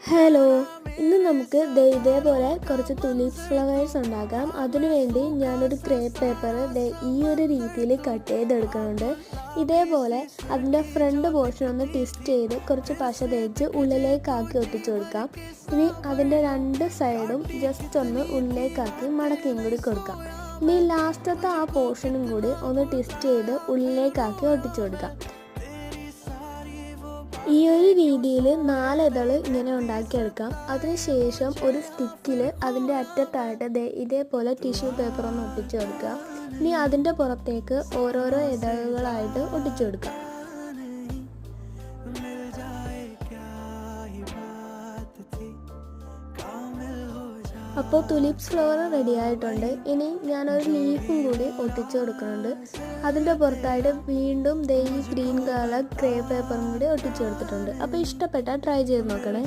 Hello, ഇന്ന് നമുക്ക് ഇതേപോലെ കുറച്ച് തുലിപ്സ് ഫ്ലവേഴ്സ് ഉണ്ടാക്കാം. അതിനുവേണ്ടി ഞാനൊരു ക്രേപ്പ് പേപ്പർ ഈ ഒരു രീതിയിൽ കട്ട് ചെയ്തെടുക്കുന്നുണ്ട്. ഇതേപോലെ അതിൻ്റെ ഫ്രണ്ട് പോർഷൻ ഒന്ന് ട്വിസ്റ്റ് ചെയ്ത് കുറച്ച് പശ തേച്ച് ഉള്ളിലേക്കാക്കി ഒട്ടിച്ചു കൊടുക്കാം. ഇനി അതിൻ്റെ രണ്ട് സൈഡും ജസ്റ്റ് ഒന്ന് ഉള്ളിലേക്കാക്കി മടക്കിയും കൂടി കൊടുക്കാം. ഇനി ലാസ്റ്റത്തെ ആ പോർഷനും കൂടി ഒന്ന് ട്വിസ്റ്റ് ചെയ്ത് ഉള്ളിലേക്കാക്കി ഒട്ടിച്ചു കൊടുക്കാം. ഈ ഒരു രീതിയിൽ 4 ഇതൾ ഇങ്ങനെ ഉണ്ടാക്കിയെടുക്കാം. അതിനുശേഷം ഒരു സ്റ്റിക്കിൽ അതിൻ്റെ അറ്റത്തായിട്ട് ഇതേപോലെ ടിഷ്യൂ പേപ്പർ ഒന്ന് ഒട്ടിച്ചു കൊടുക്കുക. ഇനി അതിൻ്റെ പുറത്തേക്ക് ഓരോരോ ഇതളുകളായിട്ട് ഒട്ടിച്ചു കൊടുക്കാം. അപ്പോൾ തുലിപ്സ് ഫ്ലവർ റെഡി ആയിട്ടുണ്ട്. ഇനി ഞാനൊരു ലീഫും കൂടി ഒട്ടിച്ചു കൊടുക്കുന്നുണ്ട്. അതിൻ്റെ പുറത്തായിട്ട് വീണ്ടും ഈ ഗ്രീൻ കളർ ക്രേപ്പ് പേപ്പറും കൂടി ഒട്ടിച്ചു കൊടുത്തിട്ടുണ്ട്. അപ്പോൾ ഇഷ്ടപ്പെട്ടാൽ ട്രൈ ചെയ്ത് നോക്കണേ.